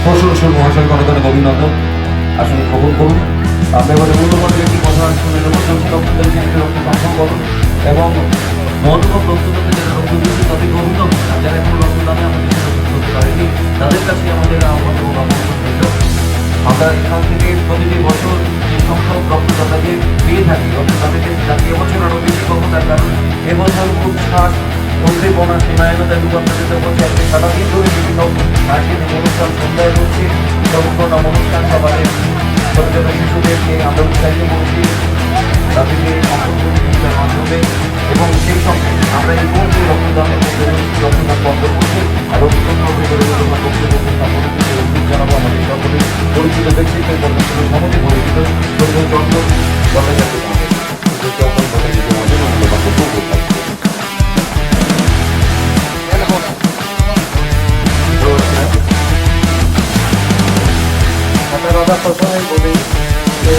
প্রশংসক মহাশয়কে অনেক অনেক অভিনন্দন। আসলে গ্রহণ করুন। আমরা এবারে মূল্যবান একটি কথা শুনে নেব। রক্তদানকে রক্ত সংগ্রহ করুন এবং মনোভাব রক্তদানে যারা রক্ত দিয়েছে তাদের অভিনন্দন। যারা এখন রক্তদানে আমাদের রক্ত করতে পারেনি তাদের কাছে আমাদের আহ্বান এবং আমন্ত্রণ রইল। আমরা এখান থেকে প্রতিটি বছর যে সংখ্যক রক্তদাতাকে পেয়ে থাকি, রক্তদাতাকে যাকে এবছর আরও বেশি পাবো, তার কারণ এবছর উচ্ছ্বাস, উদ্দীপনা, সীমায়নতা রূপান্তরিত হচ্ছে। আজকে সারাদিন ধরে বিভিন্ন সাংস্কৃতিক অনুষ্ঠান সন্ধ্যায় হচ্ছে, রক্তদান অনুষ্ঠান সবাই ছোট ছোট শিশুদেরকে আমরা উৎসাহিত করছি তাদেরকে অংশগ্রহণের মাধ্যমে, এবং সেই সঙ্গে আমরা এই মুহূর্তে রক্তদানের রক্তদান বন্ধ করছি আর জানাবো আমাদের সকলে পরিচিত ব্যক্তিত্বের কর্মসূচির সমাজে পরিচিত চন্দ্র বন্দ্যোপাধ্যায় কথা প্রথমেই বলি যে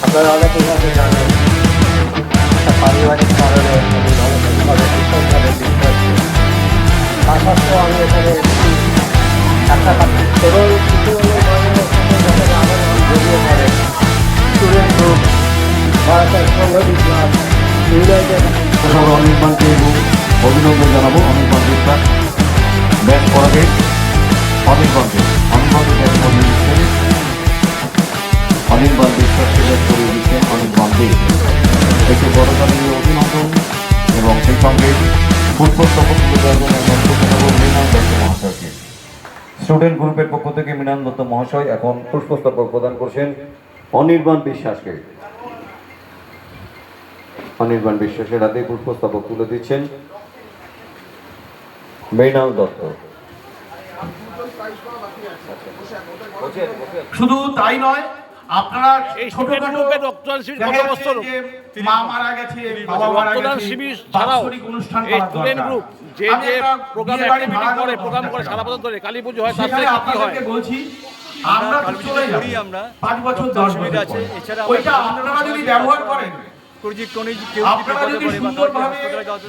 আপনারা অনেকে ভাবে জানেন একটা পারিবারিক কারণে ভীষণভাবে বিশ্বাস তার সত্ত্বেও আমি এখানে একটা তরুণ কিছু যখন আবেদন জড়িয়ে পড়ে স্টুডেন্ট গ্রুপ ভারতের সংগঠিত ক্লাব ইউনাইটেড অনির্বাণকে এবং অভিনন্দন জানাবো। অনির্বাণ বিশ্বাস ব্যাট করাবে অনির্বাণকে ব্যাট করিয়ে দিচ্ছেন, অনির্বাণ বিশ্বাসকে ব্যাট করিয়ে দিচ্ছেন অনির্বাণ দে। এতে বড়কালীর অভিনন্দন এবং সেই সঙ্গে পুষ্পস্তবক মৃণাল দত্ত মহাশয়কে। স্টুডেন্ট গ্রুপের পক্ষ থেকে মৃণাল দত্ত মহাশয় এখন পুষ্পস্তবক প্রদান করছেন অনির্বাণ বিশ্বাসকে। অনির্বাণ বিশ্বাসের হাতে পুষ্পস্তবক তুলে দিচ্ছেন মৃণাল দত্ত। শুধু তাই নয়, আপনারা ছোটখাটো রক্তদান শিবির ছাড়াও এই স্টুডেন্ট গ্রুপ যে যে প্রোগ্রাম করে সারা বছর ধরে কালী পুজো হয়, তার সাথে কি হয় বলছি আমরা চলে যাই, আমরা 5 বছর 10 বছর আছে। এছাড়া ওইটা আপনারা যদি ব্যবহার করেন, আপনারা যদি সুন্দরভাবে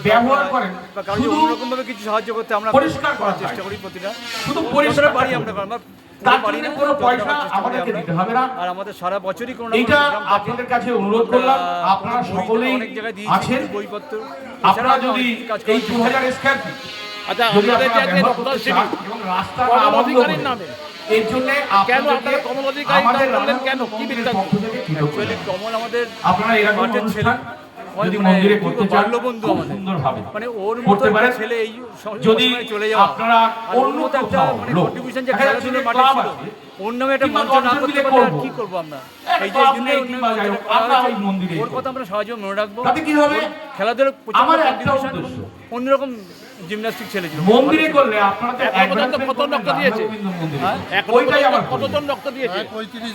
ব্যবহার করেন, শুধু অন্যরকম ভাবে কিছু সাহায্য করতে আমরা পরিষ্কার করার চেষ্টা করি প্রতিটা, শুধু পরিষ্কার পারি আমরা তার জন্য কোনো পয়সা আমাদেরকে দিতে হবে না। আর আমাদের সারা বছরই কোনো এটা আপনাদের কাছে অনুরোধ করলাম, আপনারা সকলেই অনেক জায়গায় আছেন, বইপত্র আপনারা যদি এই 2000 স্কয়ার ফিট আচ্ছা যদি আমাদের আপনারা যে ব্যবহার রক্তদান করতে শিবির চান এবং রাস্তা কমল অধিকারীর নামে, এর জন্য কেন আপনাদের আপনারা কমল অধিকারী নাম করলেন কেন, কি বৃত্তান্ত? অ্যাকচুয়ালি কমল আমাদের আপনারা এরকম মাঠের ছেলে, অনুষ্ঠান যদি মন্দিরে করতে চান, বাল্যবন্ধু খুব আমাদের সুন্দরভাবে মানে ওর করতে মতো পারেন। একটা ছেলে এই যদি সময় চলে যাওয়া, আপনারা আর অন্য মতো একটা কোথাও মানে লোক, কন্ট্রিবিউশন যে দেখা যাচ্ছে খেলাধুলোর যে মাঠে ক্লাব ছিল, আছে, ওর নামে একটা কিংবা মঞ্চ না দশজন করতে মিলে পারলে আর করবো। কি করবো আমরা? একটা এই যে ক্লাব জন্য নেই কিংবা যাই হোক, আমরা ওই মন্দিরে ওর কথা আমরা সহজে মনে রাখবো। তাতে কি হবে? খেলাধুলার আমার একটা উদ্দেশ্য, অন্যরকম জিমন্যাস্টিক ছেলে ছিল। মন্দিরে করলে আপনারা তো এখন পর্যন্ত কত রক্ত দিয়েছে? এখন ওইটাই আমার কতজন রক্ত দিয়েছে?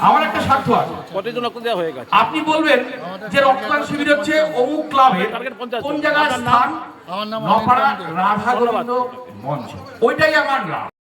আমার একটা স্বার্থ আছে। কতজন রক্ত দেওয়া হয়ে গেছে? আপনি বলবেন যে রক্তদান শিবির হচ্ছে অমুক ক্লাবে টার্গেট 50 কোন জায়গায় আপনার স্থান, নাম? নপাড়া রাধা গোবিন্দ মঞ্চ, ওইটাই আমার নাম।